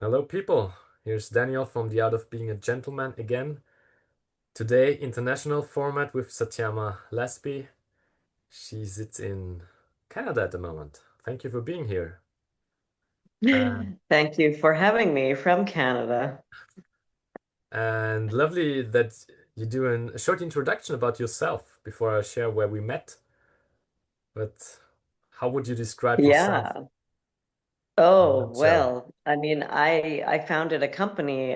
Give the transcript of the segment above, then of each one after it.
Hello, people. Here's Daniel from The Art of Being a Gentleman again. Today, international format with Satyama Lasby. She sits in Canada at the moment. Thank you for being here. Um, Thank you for having me from Canada. and lovely that you do a short introduction about yourself before I share where we met. But how would you describe yourself Yeah. in a Oh, nutshell? well, I mean, I founded a company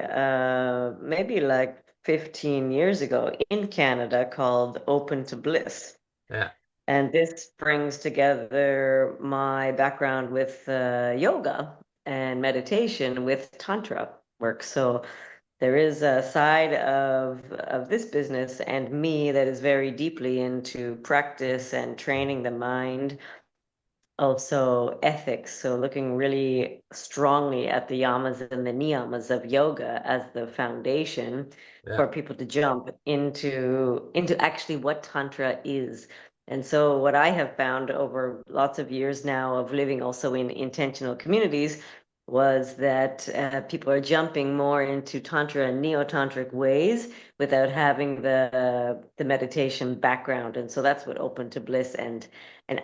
maybe like 15 years ago in Canada called Open to Bliss. Yeah, And this brings together my background with yoga and meditation with Tantra work. So there is a side of this business and me that is very deeply into practice and training the mind, also ethics. So looking really strongly at the yamas and the niyamas of yoga as the foundation yeah, for people to jump into actually what Tantra is. And so what I have found over lots of years now of living also in intentional communities was that people are jumping more into Tantra and Neo-Tantric ways without having the meditation background. And so that's what Open to Bliss and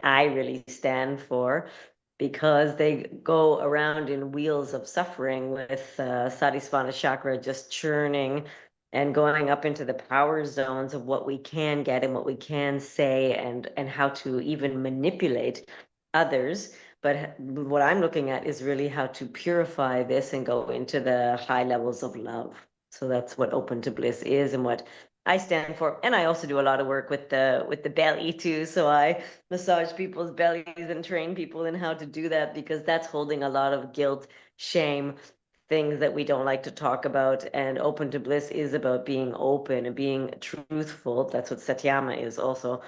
I really stand for, because they go around in wheels of suffering with Sadhisvana chakra just churning and going up into the power zones of what we can get and what we can say and how to even manipulate others. But what I'm looking at is really how to purify this and go into the high levels of love. So that's what Open to Bliss is and what I stand for. And I also do a lot of work with the belly too. So I massage people's bellies and train people in how to do that, because that's holding a lot of guilt, shame, things that we don't like to talk about. And Open to Bliss is about being open and being truthful. That's what Satyama is also.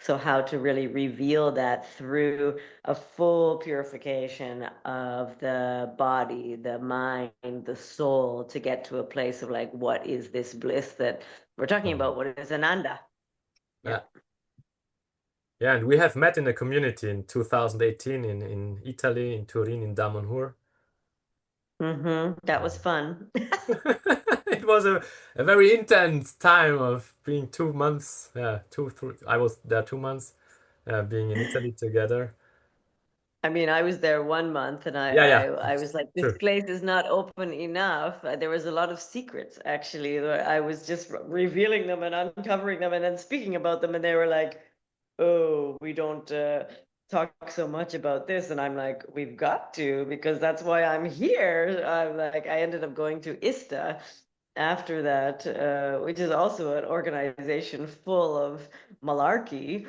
So how to really reveal that through a full purification of the body, the mind, the soul, to get to a place of like, what is this bliss that we're talking mhm, about? What is Ananda? Yeah. yeah. Yeah, and we have met in a community in 2018 in Italy, in Turin, in Damanhur. That Yeah. was fun. It was a very intense time of being 2 months. Yeah, I was there 2 months, being in Italy together. I mean, I was there 1 month and Yeah, yeah, I was like, this true. place is not open enough. There was a lot of secrets, actually. I was just revealing them and uncovering them and then speaking about them. And they were like, oh, we don't talk so much about this. And I'm like, we've got to, because that's why I'm here. I'm like, I ended up going to ISTA after that, which is also an organization full of malarkey,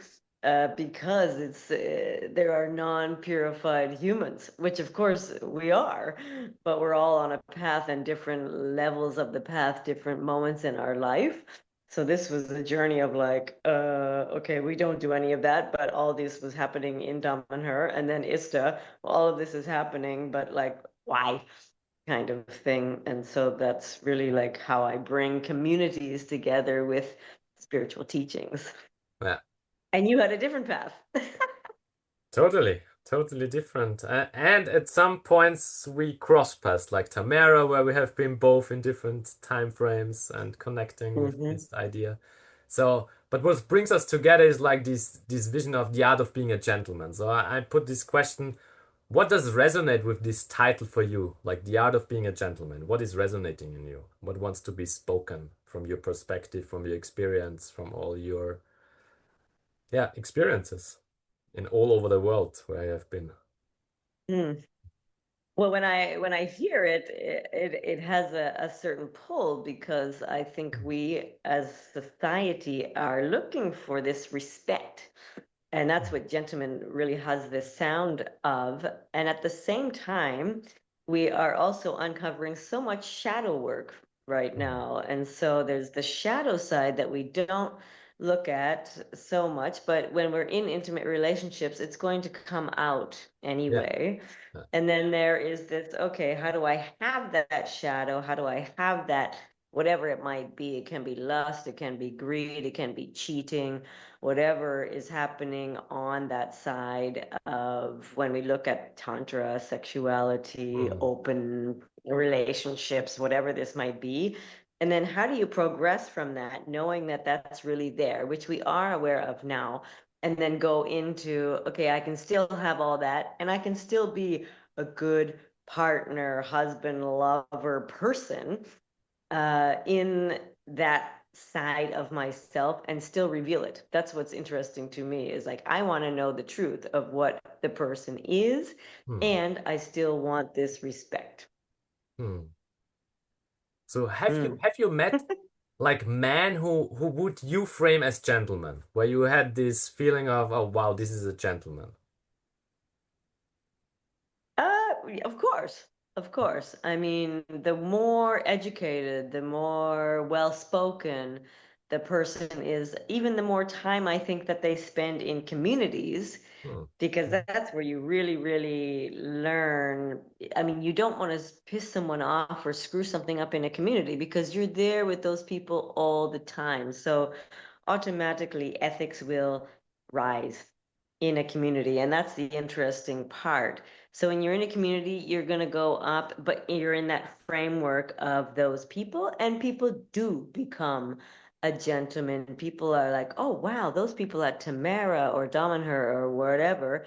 because there are non-purified humans, which of course we are, but we're all on a path and different levels of the path, different moments in our life. So this was a journey of like, okay, we don't do any of that, but all this was happening in Dom and Her, and then Ista, all of this is happening, but like, why? Kind of thing. And so that's really like how I bring communities together with spiritual teachings. Yeah, And you had a different path. totally, totally different. And at some points we cross paths, like Tamara, where we have been both in different time frames and connecting with Hmm. this idea. So, but what brings us together is like this vision of the art of being a gentleman. So I put this question. What does resonate with this title for you? Like the art of being a gentleman. What is resonating in you? What wants to be spoken from your perspective, from your experience, from all your experiences in all over the world where you have been? Mm. Well, when I hear it, it has a certain pull, because I think we as society are looking for this respect. And that's what Gentleman really has this sound of. And at the same time, we are also uncovering so much shadow work right Mm. now. And so there's the shadow side that we don't look at so much, but when we're in intimate relationships, it's going to come out Yeah. anyway. Yeah. And then there is this, okay, how do I have that shadow? How do I have that whatever it might be. It can be lust, it can be greed, it can be cheating, whatever is happening on that side of when we look at Tantra, sexuality, Hmm. open relationships, whatever this might be. And then how do you progress from that, knowing that that's really there, which we are aware of now, and then go into, okay, I can still have all that, and I can still be a good partner, husband, lover, person in that side of myself and still reveal it. That's what's interesting to me is like, I want to know the truth of what the person is, Hmm. and I still want this respect. Hmm. So Mm. have you met like men who would you frame as gentlemen, where you had this feeling of, oh wow, this is a gentleman? Of course. Of course. I mean, the more educated, the more well-spoken the person is, even the more time I think that they spend in communities, Hmm. because that's where you really, really learn. I mean, you don't want to piss someone off or screw something up in a community because you're there with those people all the time. So automatically ethics will rise in a community. And that's the interesting part. So when you're in a community, you're going to go up, but you're in that framework of those people, and people do become a gentleman. People are like, oh, wow, those people at Tamara or Damanhur or whatever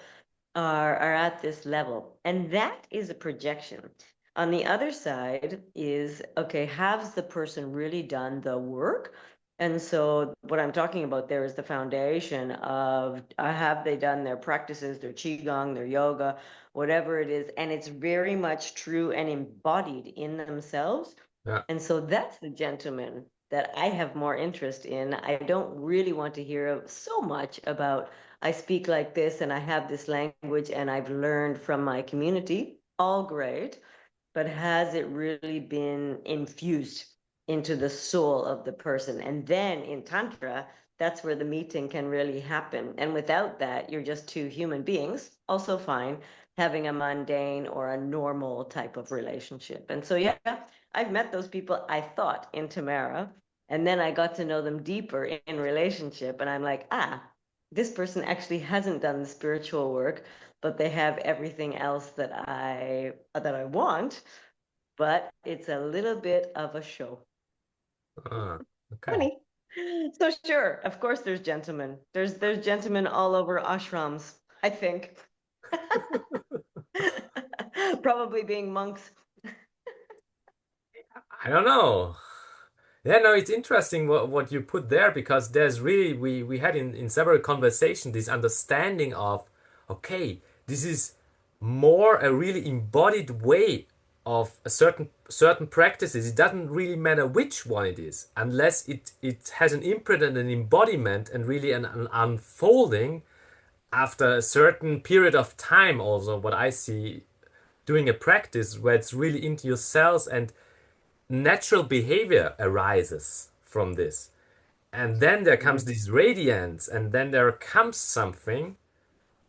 are at this level. And that is a projection. On the other side is, okay, has the person really done the work? And so what I'm talking about there is the foundation of have they done their practices, their qigong, their yoga, whatever it is, and it's very much true and embodied in themselves. Yeah. And so that's the gentleman that I have more interest in. I don't really want to hear so much about I speak like this and I have this language and I've learned from my community. All great, but has it really been infused into the soul of the person? And then in Tantra, that's where the meeting can really happen. And without that, you're just two human beings, also fine, having a mundane or a normal type of relationship. And so, yeah, I've met those people I thought in Tamara. And then I got to know them deeper in relationship. And I'm like, this person actually hasn't done the spiritual work, but they have everything else that I want, but it's a little bit of a show. Ah, okay. Funny. So sure, of course there's gentlemen. There's gentlemen all over ashrams, I think. Probably being monks. I don't know. Yeah, no, it's interesting what you put there because there's really we had in several conversations this understanding of okay, this is more a really embodied way of a certain practices. It doesn't really matter which one it is, unless it has an imprint and an embodiment and really an unfolding after a certain period of time. Also, what I see doing a practice where it's really into your cells and natural behavior arises from this. And then there comes Mm. this radiance, and then there comes something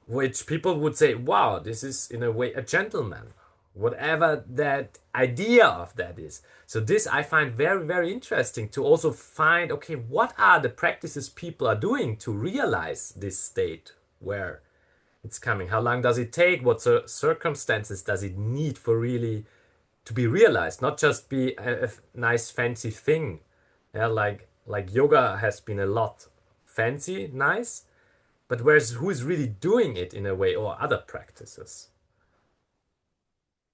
which people would say, wow, this is in a way a gentleman, whatever that idea of that is. So, this I find very, very interesting to also find okay, what are the practices people are doing to realize this state where it's coming? How long does it take? What circumstances does it need for really to be realized, not just be a nice fancy thing. Yeah, like yoga has been a lot fancy, nice, but where's who is really doing it in a way or other practices?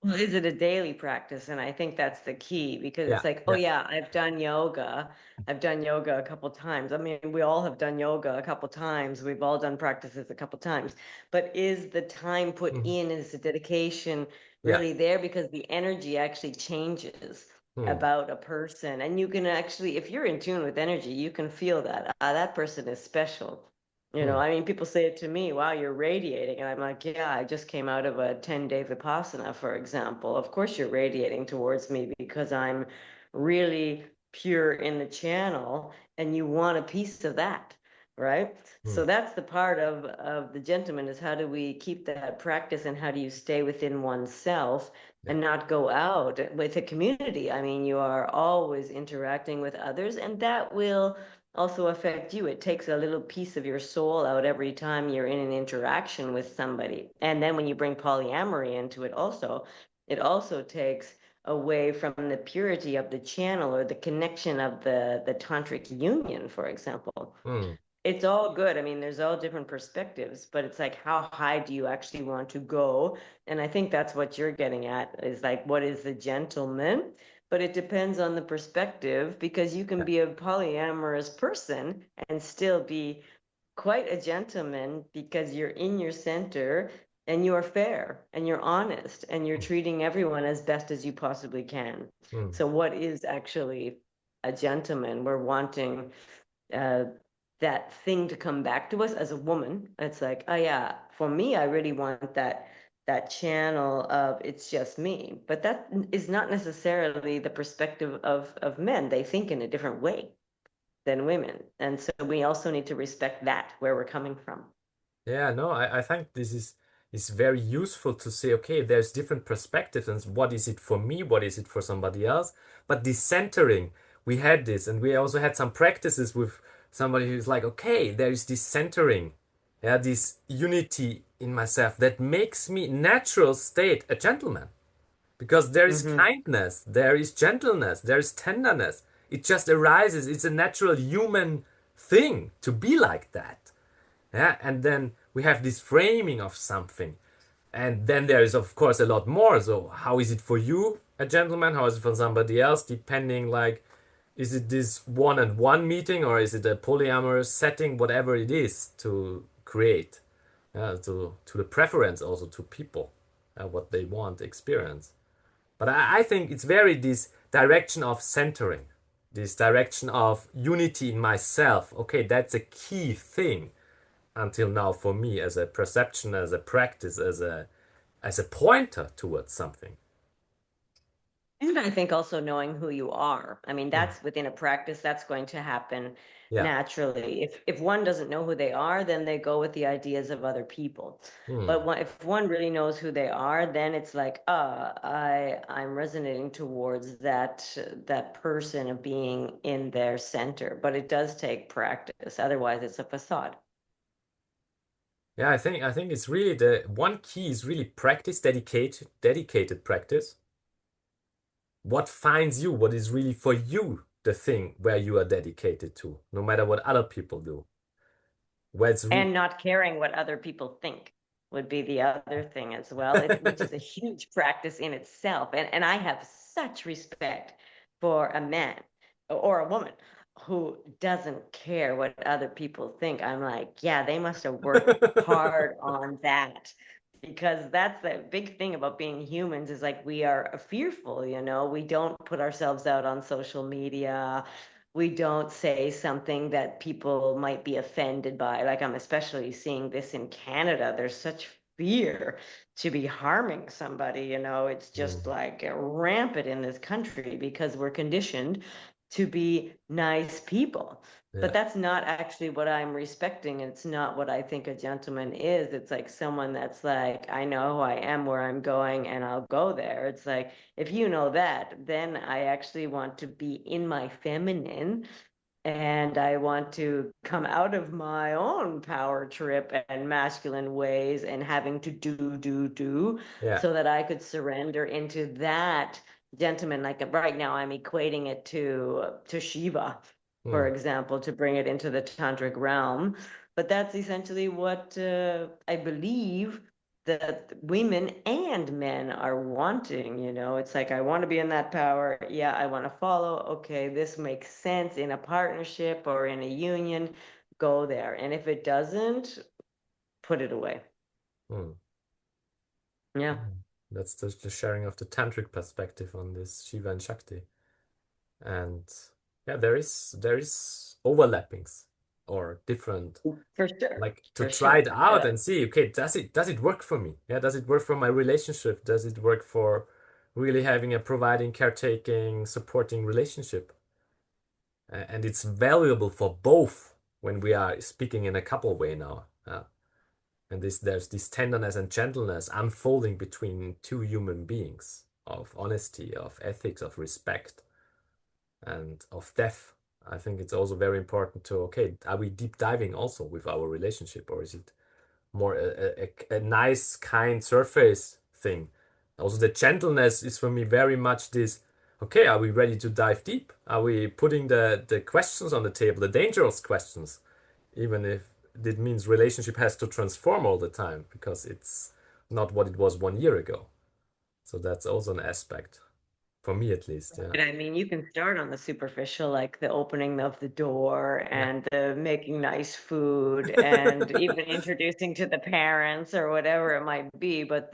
Well, is it a daily practice? And I think that's the key because Yeah, it's like, oh yeah. yeah, I've done yoga. I've done yoga a couple times. I mean, we all have done yoga a couple times. We've all done practices a couple times. But is the time put Mhm. in, is the dedication Yeah. really there? Because the energy actually changes Hmm. about a person. And you can actually, if you're in tune with energy, you can feel that that person is special. Hmm. I mean, people say it to me, wow, you're radiating. And I'm like, yeah, I just came out of a 10-day Vipassana, for example. Of course, you're radiating towards me because I'm really pure in the channel and you want a piece of that, right? Hmm. So that's the part of the gentleman, is how do we keep that practice, and how do you stay within oneself Yeah. and not go out with a community? I mean, you are always interacting with others, and that will also affect you. It takes a little piece of your soul out every time you're in an interaction with somebody. And then when you bring polyamory into it also takes away from the purity of the channel or the connection of the tantric union, for example. Hmm. It's all good. I mean, there's all different perspectives, but it's like, how high do you actually want to go? And I think that's what you're getting at, is like, what is the gentleman? But it depends on the perspective, because you can Yeah. be a polyamorous person and still be quite a gentleman, because you're in your center and you're fair and you're honest and you're Hmm. treating everyone as best as you possibly can. Hmm. So, what is actually a gentleman? We're wanting uh, that thing to come back to us as a woman. It's like, oh yeah, for me, I really want that channel of it's just me. But that is not necessarily the perspective of men. They think in a different way than women. And so we also need to respect that, where we're coming from. Yeah, no, I think this is very useful to say, okay, there's different perspectives and what is it for me, what is it for somebody else. But this centering, we had this, and we also had some practices with somebody who's like, okay, there is this centering, yeah, this unity in myself that makes me natural state a gentleman. Because there is Mm-hmm. kindness, there is gentleness, there is tenderness. It just arises. It's a natural human thing to be like that. Yeah, and then we have this framing of something. And then there is, of course, a lot more. So, how is it for you, a gentleman? How is it for somebody else? Depending, like, is it this one-on-one meeting or is it a polyamorous setting? Whatever it is to create, to the preference also to people, what they want, experience. But I think it's very this direction of centering, this direction of unity in myself. Okay, that's a key thing until now for me as a perception, as a practice, as a pointer towards something. And I think also knowing who you are. I mean, Mm. that's within a practice, that's going to happen Yeah. naturally. If one doesn't know who they are, then they go with the ideas of other people. Mm. But if one really knows who they are, then it's like, I'm resonating towards that person of being in their center. But it does take practice. Otherwise, it's a facade. Yeah, I think it's really the one key is really practice, dedicated practice. What finds you, what is really for you the thing where you are dedicated to, no matter what other people do. Where it's And not caring what other people think would be the other thing as well, which is a huge practice in itself. And I have such respect for a man or a woman who doesn't care what other people think. I'm like, yeah, they must have worked hard on that, because that's the big thing about being humans, is like, we are fearful, we don't put ourselves out on social media. We don't say something that people might be offended by. Like, I'm especially seeing this in Canada. There's such fear to be harming somebody. It's just Mm. like rampant in this country, because we're conditioned to be nice people. But Yeah. that's not actually what I'm respecting. It's not what I think a gentleman is. It's like someone that's like, I know who I am, where I'm going, and I'll go there. It's like, if you know that, then I actually want to be in my feminine, and I want to come out of my own power trip and masculine ways and having to do, Yeah. so that I could surrender into that gentleman. Like right now, I'm equating it to Shiva, for Mm. example, to bring it into the tantric realm. But that's essentially what I believe that women and men are wanting. It's like, I want to be in that power. Yeah, I want to follow. Okay, this makes sense in a partnership or in a union. Go there. And if it doesn't, put it away. Mm. Yeah. Mm. That's the sharing of the tantric perspective on this Shiva and Shakti. And yeah, there is overlappings or different, For sure. like to For try it sure. out and see, okay, does it work for me? Yeah, does it work for my relationship? Does it work for really having a providing, caretaking, supporting relationship? And it's valuable for both. when we are speaking in a couple way now. And there's this tenderness and gentleness unfolding between two human beings of honesty, of ethics, of respect, and of depth. I think it's also very important to, okay, are we deep diving also with our relationship, or is it more a nice, kind surface thing? Also, the gentleness is for me very much this, okay, are we ready to dive deep? Are we putting the questions on the table, the dangerous questions, even if it means relationship has to transform all the time because it's not what it was 1 year ago. So that's also an aspect for me at least. Yeah. And I mean, you can start on the superficial, like the opening of the door Yeah. and the making nice food and even introducing to the parents or whatever it might be. But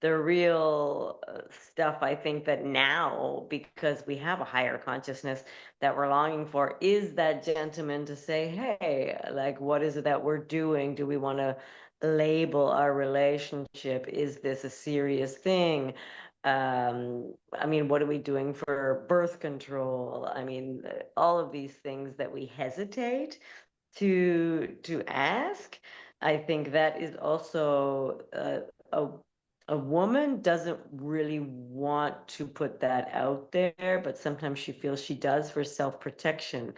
the real stuff, I think that now, because we have a higher consciousness that we're longing for, is that gentleman to say, hey, like, what is it that we're doing? Do we want to label our relationship? Is this a serious thing? I mean, what are we doing for birth control? I mean, all of these things that we hesitate to ask. I think that is also a woman doesn't really want to put that out there, but sometimes she feels she does for self-protection.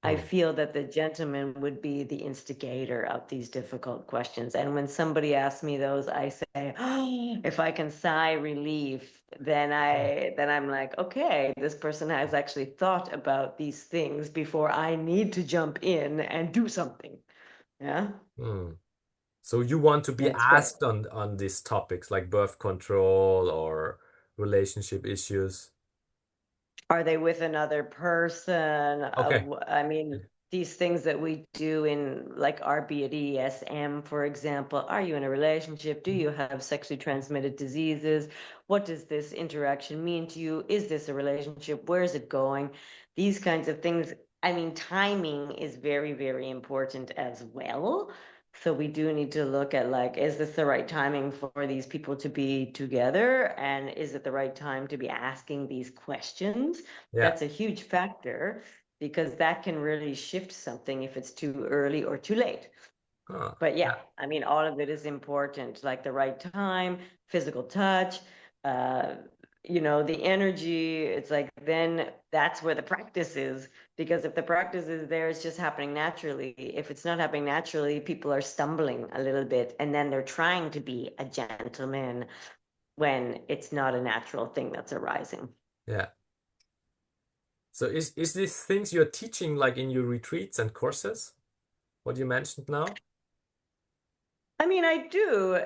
I Hmm. feel that the gentleman would be the instigator of these difficult questions. And when somebody asks me those, I say, oh, if I can sigh relief, then I'm like, okay, this person has actually thought about these things before I need to jump in and do something. Yeah. Hmm. So you want to be And it's great. asked on these topics like birth control or relationship issues. Are they with another person? Okay. I mean, these things that we do in like our BDSM, for example, are you in a relationship? Do you have sexually transmitted diseases? What does this interaction mean to you? Is this a relationship? Where is it going? These kinds of things. I mean, timing is very, very important as well. So we do need to look at like, is this the right timing for these people to be together? And is it the right time to be asking these questions? Yeah. That's a huge factor because that can really shift something if it's too early or too late. Huh. But yeah, Yeah. I mean, all of it is important, like the right time, physical touch, uh, the energy. It's like then that's where the practice is. Because if the practice is there, it's just happening naturally. If it's not happening naturally, people are stumbling a little bit and then they're trying to be a gentleman when it's not a natural thing that's arising. Yeah. So is these things you're teaching like in your retreats and courses? What you mentioned now? I mean, I do.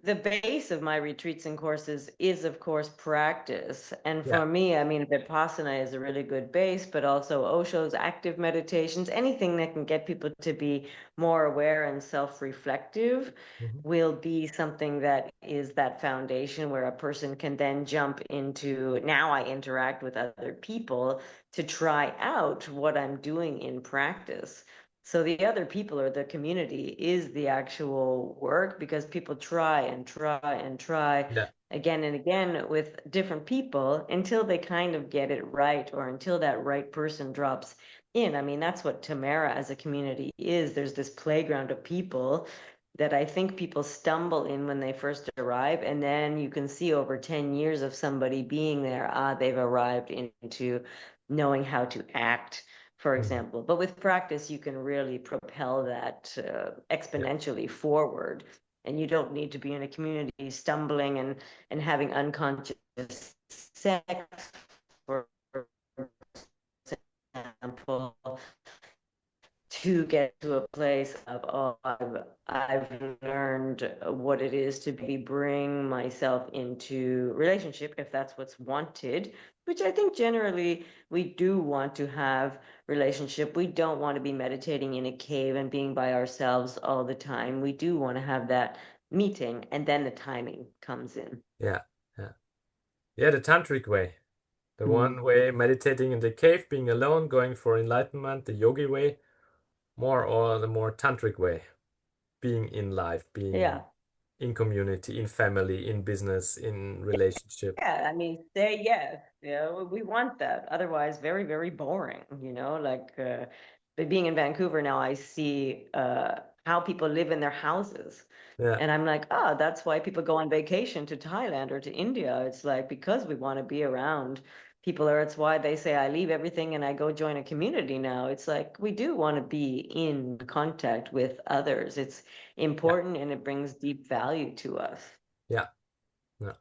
The base of my retreats and courses is, of course, practice. And Yeah. for me, I mean, Vipassana is a really good base, but also Osho's active meditations, anything that can get people to be more aware and self-reflective Mhm. will be something that is that foundation where a person can then jump into, now I interact with other people to try out what I'm doing in practice. So the other people or the community is the actual work because people try and try and try Yeah. again and again with different people until they kind of get it right or until that right person drops in. I mean, that's what Tamara as a community is. There's this playground of people that I think people stumble in when they first arrive. And then you can see over 10 years of somebody being there, they've arrived into knowing how to act, for Mhm. example. But with practice, you can really propel that Yeah. exponentially forward. And you don't need to be in a community stumbling and having unconscious sex, for example, to get to a place of, oh, I've learned what it is to be bring myself into relationship if that's what's wanted, which I think generally we do want to have relationship. We don't want to be meditating in a cave and being by ourselves all the time. We do want to have that meeting, and then the timing comes in. Yeah. Yeah. Yeah, the tantric way. The Mm. one way meditating in the cave, being alone, going for enlightenment, the yogi way, more or the more tantric way, being in life, being Yeah. in community, in family, in business, in relationship. Yeah, I mean, say yes. We want that. Otherwise, very, very boring, like being in Vancouver now, I see how people live in their houses. Yeah, And I'm like, oh, that's why people go on vacation to Thailand or to India. It's like because we want to be around people, or it's why they say I leave everything and I go join a community now. It's like we do want to be in contact with others. It's yeah, important and it brings deep value to us. yeah, yeah.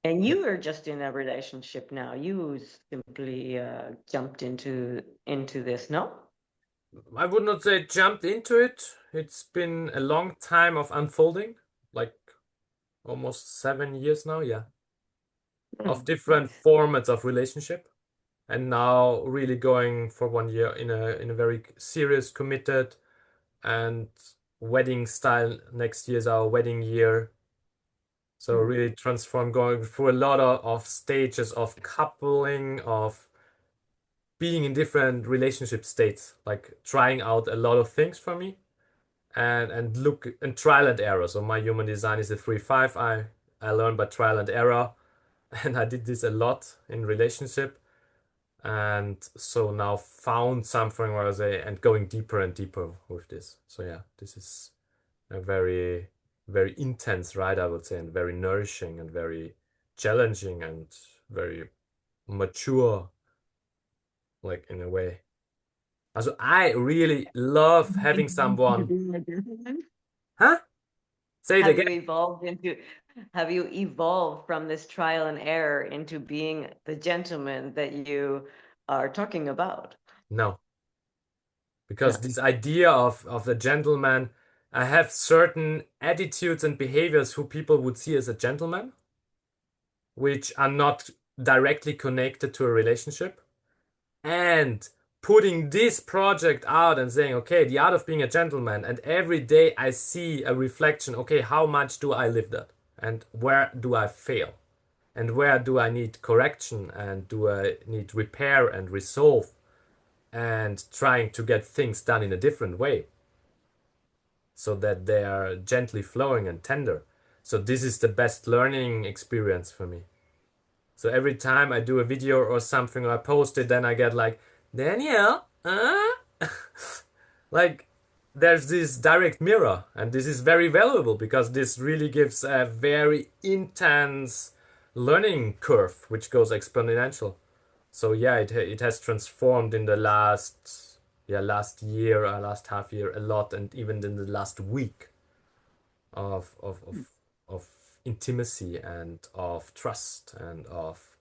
And you are just in a relationship now. You simply jumped into this, no? I would not say jumped into it. It's been a long time of unfolding, like almost 7 years now, yeah, of Hmm. different formats of relationship. And now really going for 1 year in a very serious, committed and wedding style. Next year is our wedding year. So Hmm. really transform going through a lot of stages of coupling, of being in different relationship states, like trying out a lot of things for me and look and trial and error. So my human design is a 3-5. I learned by trial and error, and I did this a lot in relationship, and so now found something where I say and going deeper and deeper with this. So yeah, this is a very very intense ride, I would say, and very nourishing and very challenging and very mature, like in a way. Also, I really love having someone. Huh? Say it Have again. you evolved into, have you evolved from this trial and error into being the gentleman that you are talking about? No, because No. this idea of the gentleman, I have certain attitudes and behaviors who people would see as a gentleman, which are not directly connected to a relationship. And putting this project out and saying, okay, the art of being a gentleman, and every day I see a reflection, okay, how much do I live that? And where do I fail? And where do I need correction? And do I need repair and resolve? And trying to get things done in a different way so that they are gently flowing and tender. So this is the best learning experience for me. So every time I do a video or something or I post it, then I get like, Daniel, like there's this direct mirror, and this is very valuable because this really gives a very intense learning curve, which goes exponential. So yeah, it has transformed in the last year, last half year a lot, and even in the last week of of of of intimacy and of trust and of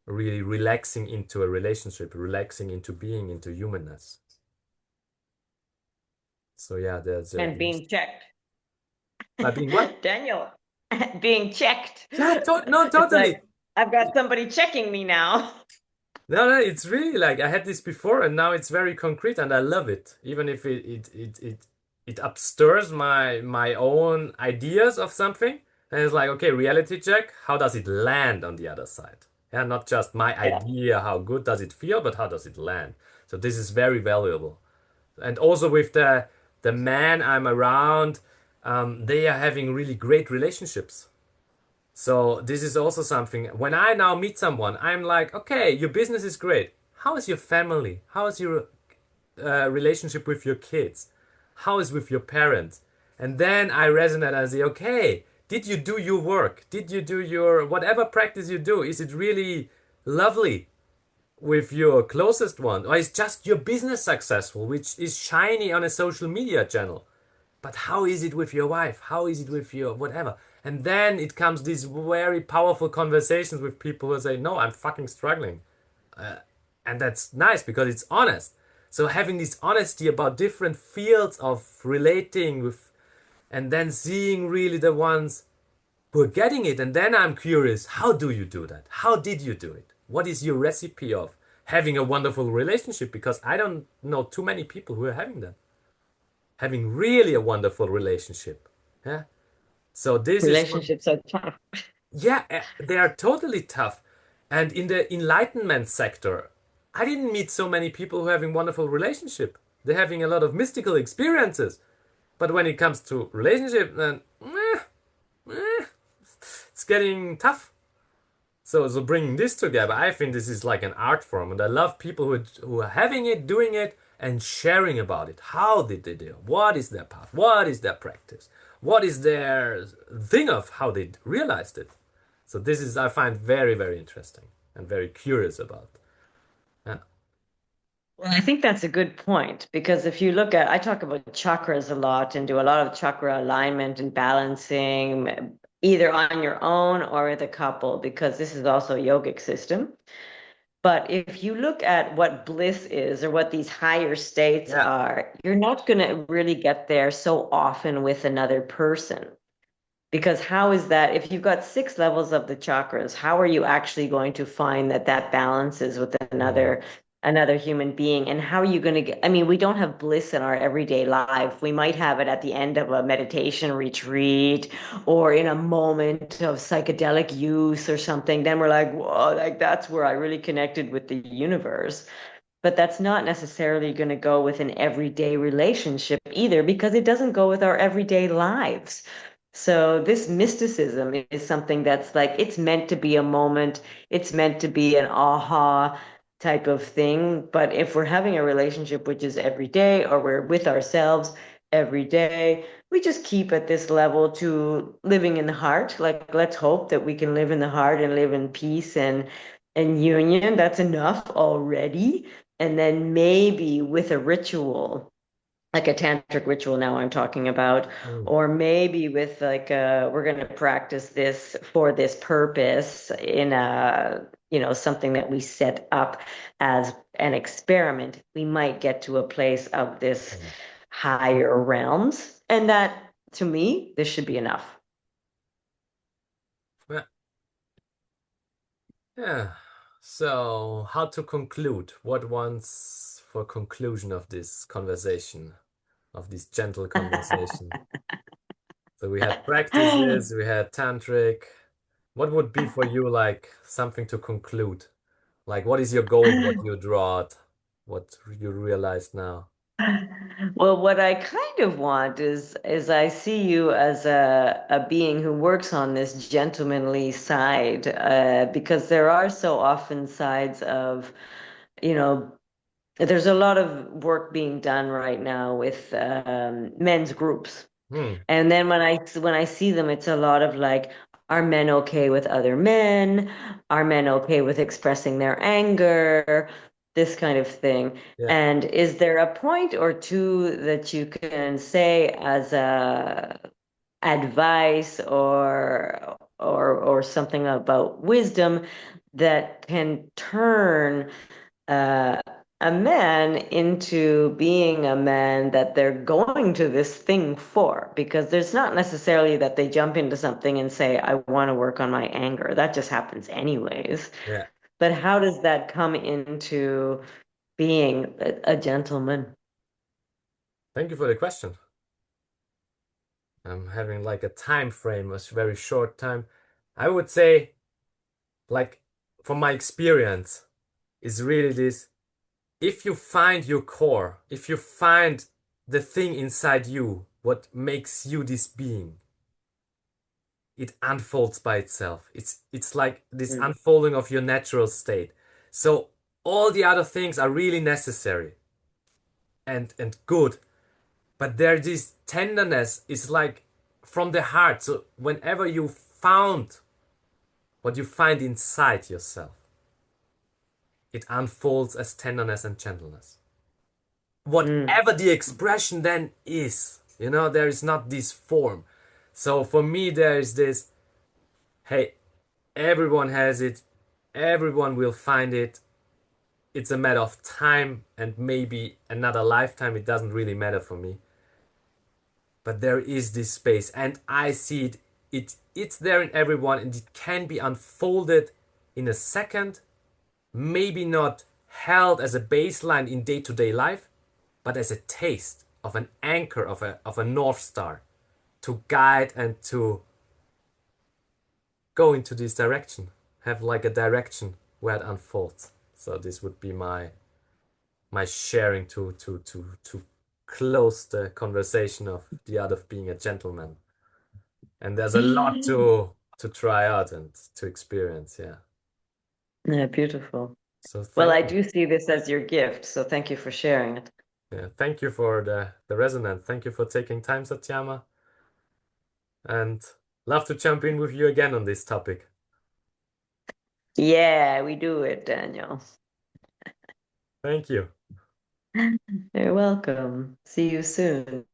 really relaxing into a relationship, relaxing into being, into humanness. So yeah, there's And being checked. by being what? Daniel, being checked. Yeah, no, It's totally. like, I've got somebody checking me now. No, no, it's really like I had this before, and now it's very concrete, and I love it. Even if it upstirs my own ideas of something, and it's like, okay, reality check. How does it land on the other side? Yeah, not just my Yeah. idea. How good does it feel, but how does it land? So this is very valuable. And also with the man I'm around, they are having really great relationships. So this is also something. When I now meet someone, I'm like, okay, your business is great. How is your family? How is your relationship with your kids? How is with your parents? And then I resonate and say, okay, did you do your work? Did you do your whatever practice you do? Is it really lovely with your closest one? Or is just your business successful, which is shiny on a social media channel? But how is it with your wife? How is it with your whatever? And then it comes these very powerful conversations with people who say, no, I'm fucking struggling. And that's nice because it's honest. So having this honesty about different fields of relating with, and then seeing really the ones who are getting it. And then I'm curious, how do you do that? How did you do it? What is your recipe of having a wonderful relationship? Because I don't know too many people who are having that, having really a wonderful relationship. Yeah. So this is what, Relationships are tough. yeah, they are totally tough. And in the enlightenment sector, I didn't meet so many people who are having wonderful relationship. They're having a lot of mystical experiences. But when it comes to relationship, then it's getting tough. So bringing this together, I think this is like an art form, and I love people who are having it, doing it, and sharing about it. How did they do? What is their path? What is their practice? What is their thing of how they realized it? So this is I find very, very interesting and very curious about. Yeah. Well, I think that's a good point because if you look at, I talk about chakras a lot and do a lot of chakra alignment and balancing, either on your own or with a couple, because this is also a yogic system. But if you look at what bliss is or what these higher states Yeah. are, you're not going to really get there so often with another person. Because how is that, if you've got six levels of the chakras, how are you actually going to find that that balances with Mm, another human being? And how are you going to get, I mean, we don't have bliss in our everyday life. We might have it at the end of a meditation retreat or in a moment of psychedelic use or something. Then we're like, whoa, like that's where I really connected with the universe. But that's not necessarily going to go with an everyday relationship either, because it doesn't go with our everyday lives. So this mysticism is something that's like, it's meant to be a moment, it's meant to be an aha type of thing. But if we're having a relationship which is every day, or we're with ourselves every day, we just keep at this level to living in the heart. Like, let's hope that we can live in the heart and live in peace and union. That's enough already. And then maybe with a ritual, like a tantric ritual now I'm talking about, mm, or maybe with like we're going to practice this for this purpose in a, something that we set up as an experiment, we might get to a place of this mm. higher realms. And that, to me, this should be enough. Yeah. Yeah. So, how to conclude? What wants for conclusion of this conversation, of this gentle conversation? So we had practices, we had tantric. What would be for you like something to conclude? Like, what is your goal? What you draw out? What you realize now? Well, what I kind of want is I see you as a being who works on this gentlemanly side, because there are so often sides of, you know, there's a lot of work being done right now with men's groups. Hmm. And then when I see them, it's a lot of like, are men okay with other men? Are men okay with expressing their anger? This kind of thing. Yeah. And is there a point or two that you can say as a advice or something about wisdom that can turn uh, a man into being a man that they're going to this thing for? Because there's not necessarily that they jump into something and say, I want to work on my anger. That just happens anyways. Yeah. But how does that come into being a gentleman? Thank you for the question. I'm having like a time frame, a very short time. I would say, like, from my experience, is really this. If you find your core, if you find the thing inside you, what makes you this being, it unfolds by itself. It's like this Mm. unfolding of your natural state. So all the other things are really necessary and good, but there this tenderness is like from the heart. So whenever you found what you find inside yourself, it unfolds as tenderness and gentleness. Mm. Whatever the expression then is, there is not this form. So for me, there is this, hey, everyone has it, everyone will find it. It's a matter of time and maybe another lifetime. It doesn't really matter for me. But there is this space, and I see it. It's there in everyone, and it can be unfolded in a second. Maybe not held as a baseline in day-to-day life, but as a taste of an anchor of a north star to guide and to go into this direction. Have like a direction where it unfolds. So this would be my sharing to close the conversation of the art of being a gentleman. And there's a lot to try out and to experience. Yeah. Yeah, beautiful. So Well, thank I you. do see this as your gift, so thank you for sharing it. Yeah, thank you for the resonance. Thank you for taking time, Satyama, and love to jump in with you again on this topic. Yeah, we do it, Daniel. Thank you. You're welcome. See you soon.